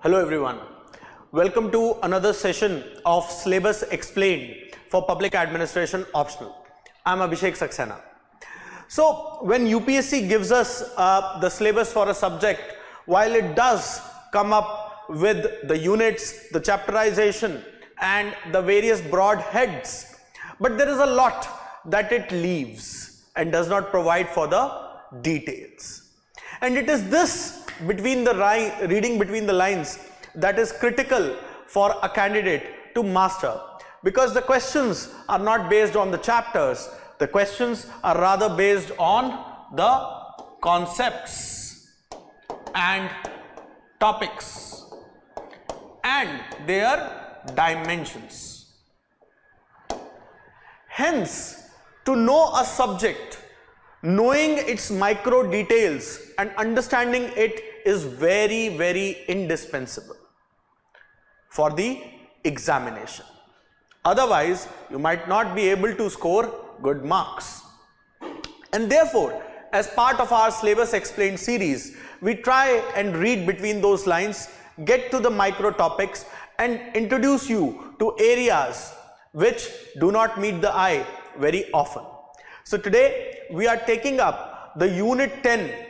Hello everyone, welcome to another session of Syllabus Explained for Public Administration Optional. I am Abhishiekh Saxena. So when UPSC gives us the syllabus for a subject, while it does come up with the units, the chapterization and the various broad heads, but there is a lot that it leaves and does not provide for the details. And it is this reading between the lines that is critical for a candidate to master, because the questions are not based on the chapters, the questions are rather based on the concepts and topics and their dimensions. Hence, to know a subject, knowing its micro details and understanding it is very, very indispensable for the examination. Otherwise, you might not be able to score good marks. And therefore, as part of our Syllabus Explained series, we try and read between those lines, get to the micro topics and introduce you to areas which do not meet the eye very often. So today we are taking up the Unit 10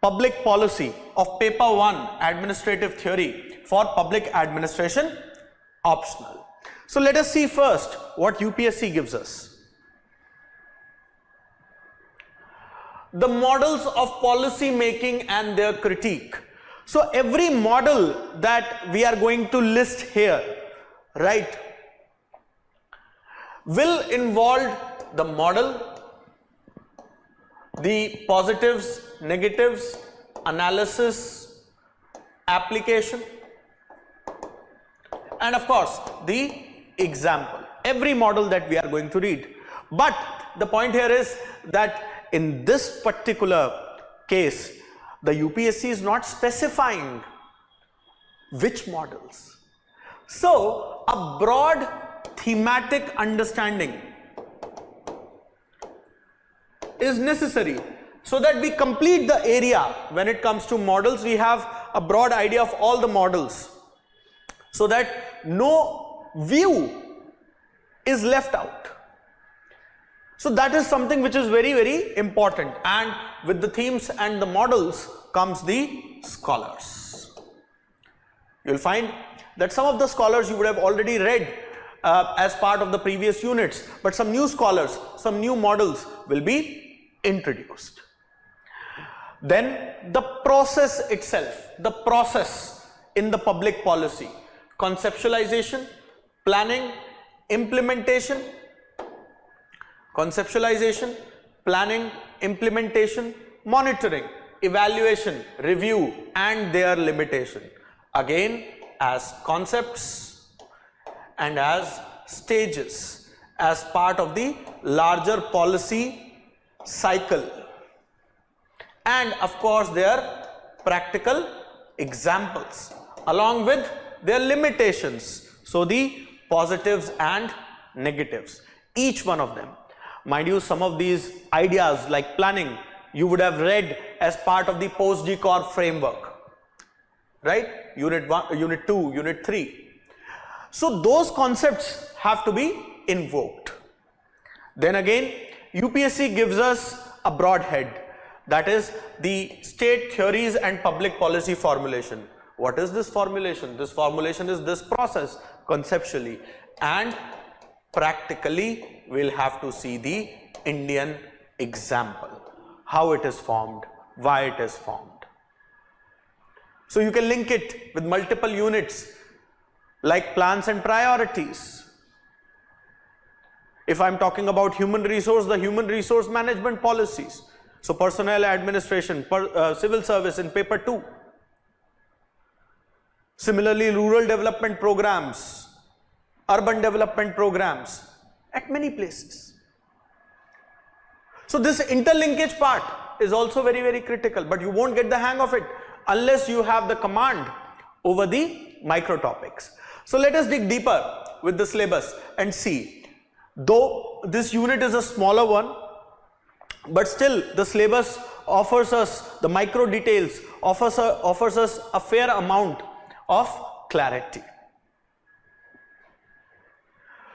Public Policy of Paper-1 Administrative Theory for Public Administration Optional. So let us see first what UPSC gives us. The models of policy making and their critique. So every model that we are going to list here, right, will involve the model, the positives, negatives, analysis, application, and of course the example. Every model that we are going to read. But the point here is that in this particular case, the UPSC is not specifying which models. So a broad thematic understanding is necessary so that we complete the area. When it comes to models, we have a broad idea of all the models so that no view is left out. So that is something which is very, very important, and with the themes and the models comes the scholars. You will find that some of the scholars you would have already read as part of the previous units, but some new scholars, some new models will be introduced. Then the process itself, the process in the public policy: conceptualization, planning, implementation, conceptualization, planning, implementation, monitoring, evaluation, review and their limitation, again as concepts and as stages as part of the larger policy cycle, and of course their practical examples along with their limitations, so the positives and negatives, each one of them. Mind you, some of these ideas like planning you would have read as part of the post-decor framework, right? Unit 1, Unit 2, Unit 3. So those concepts have to be invoked. Then again, UPSC gives us a broad head, that is the state theories and public policy formulation. What is this formulation? This formulation is this process conceptually, and practically we'll have to see the Indian example, how it is formed, why it is formed. So you can link it with multiple units like plans and priorities. If I'm talking about human resource, the human resource management policies, so personnel administration, civil service in paper 2. Similarly, rural development programs, urban development programs at many places. So this interlinkage part is also very, very critical, but you won't get the hang of it unless you have the command over the micro topics. So let us dig deeper with the syllabus and see. Though this unit is a smaller one, but still the syllabus offers us the micro details, offers us a fair amount of clarity.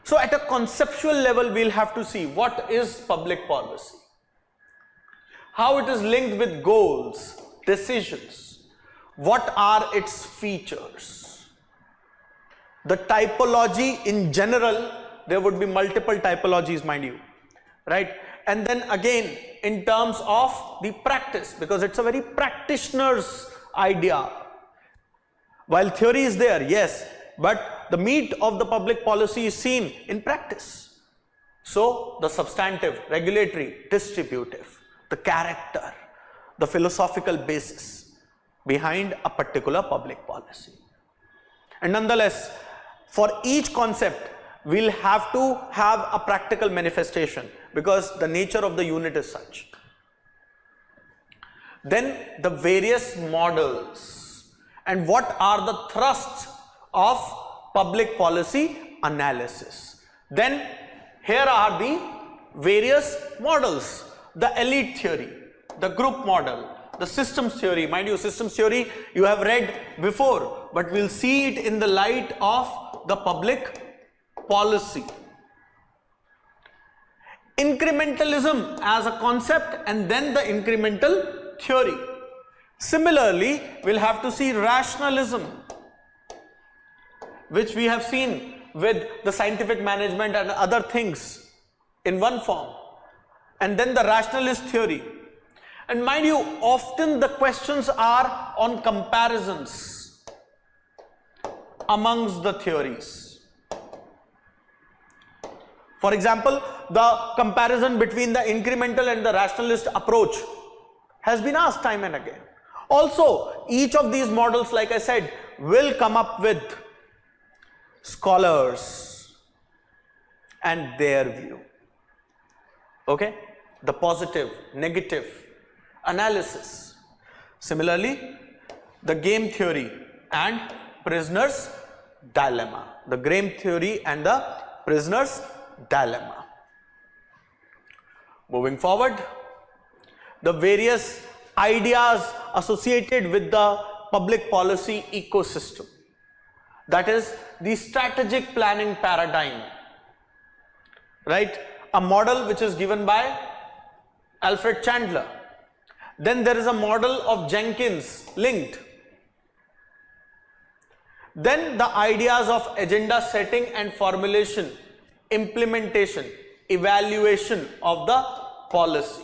So at a conceptual level, we'll have to see what is public policy, how it is linked with goals, decisions, what are its features. The typology in general, there would be multiple typologies, mind you, right? And then again, in terms of the practice, because it's a very practitioner's idea. While theory is there, yes, but the meat of the public policy is seen in practice. So the substantive, regulatory, distributive, the character, the philosophical basis behind a particular public policy. And nonetheless, for each concept, we'll have to have a practical manifestation because the nature of the unit is such. Then the various models and what are the thrusts of public policy analysis. Then here are the various models. The elite theory, the group model, the systems theory. Mind you, systems theory you have read before, but we'll see it in the light of the public policy. Incrementalism as a concept and then the incremental theory. Similarly, we'll have to see rationalism, which we have seen with the scientific management and other things in one form. And then the rationalist theory. And mind you, often the questions are on comparisons amongst the theories. For example, the comparison between the incremental and the rationalist approach has been asked time and again. Also, each of these models, like I said, will come up with scholars and their view. Okay? The positive, negative analysis. Similarly, the game theory and prisoner's dilemma. The game theory and the prisoner's dilemma. Moving forward, the various ideas associated with the public policy ecosystem. That is the strategic planning paradigm, right? A model which is given by Alfred Chandler. Then there is a model of Jenkins linked. Then the ideas of agenda setting and formulation, implementation, evaluation of the policy.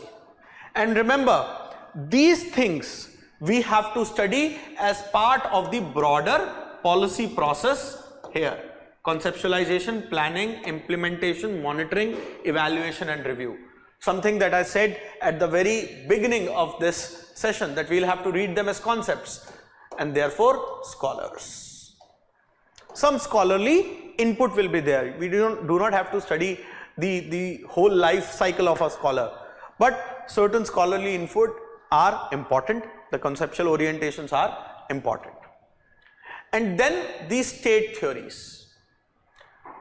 And remember, these things we have to study as part of the broader policy process here. Conceptualization, planning, implementation, monitoring, evaluation and review. Something that I said at the very beginning of this session, that we'll have to read them as concepts and therefore scholars. Some scholarly input will be there. We do not have to study the whole life cycle of a scholar, but certain scholarly input are important. The conceptual orientations are important. And then these state theories,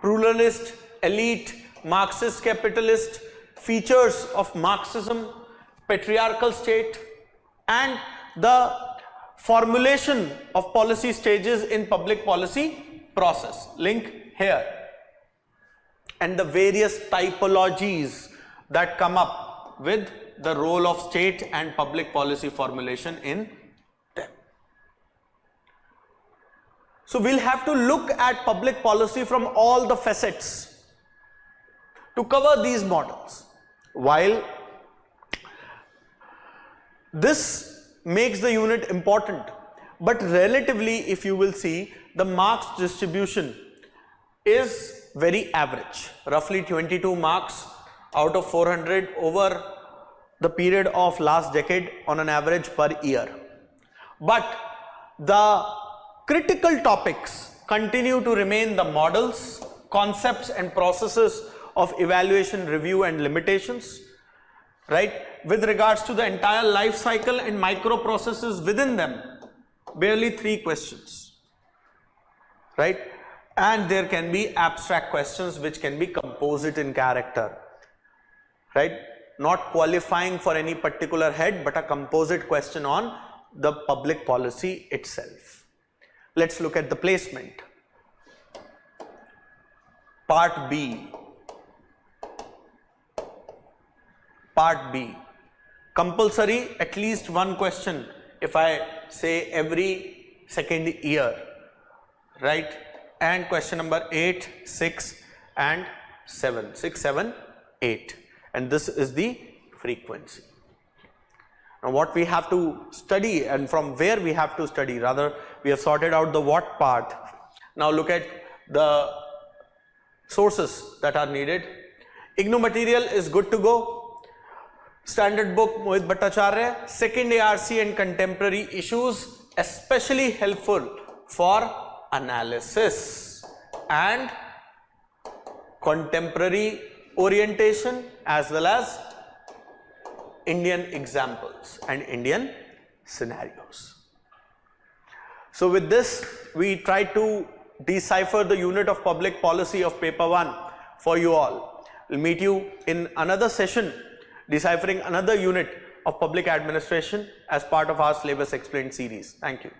pluralist, elite, Marxist, capitalist, features of Marxism, patriarchal state, and the formulation of policy stages in public policy process, link here, and the various typologies that come up with the role of state and public policy formulation in them. So we'll have to look at public policy from all the facets to cover these models. While this makes the unit important, but relatively, if you will see, the marks distribution is very average, roughly 22 marks out of 400 over the period of last decade on an average per year. But the critical topics continue to remain the models, concepts and processes of evaluation, review and limitations, right? With regards to the entire life cycle and micro processes within them, barely 3 questions, right? And there can be abstract questions which can be composite in character, right? Not qualifying for any particular head, but a composite question on the public policy itself. Let's look at the placement. Part B. Part B. Compulsory at least one question if I say every second year, right? And question number 8, 6 and 7. 6, 7, 8. And this is the frequency. Now what we have to study and from where we have to study, rather we have sorted out the what part. Now look at the sources that are needed. IGNOU material is good to go. Standard book Mohit Bhattacharya, second ARC and contemporary issues, especially helpful for analysis and contemporary orientation as well as Indian examples and Indian scenarios. So with this we try to decipher the unit of public policy of paper 1 for you all. We'll meet you in another session deciphering another unit of public administration as part of our syllabus explained series. Thank you.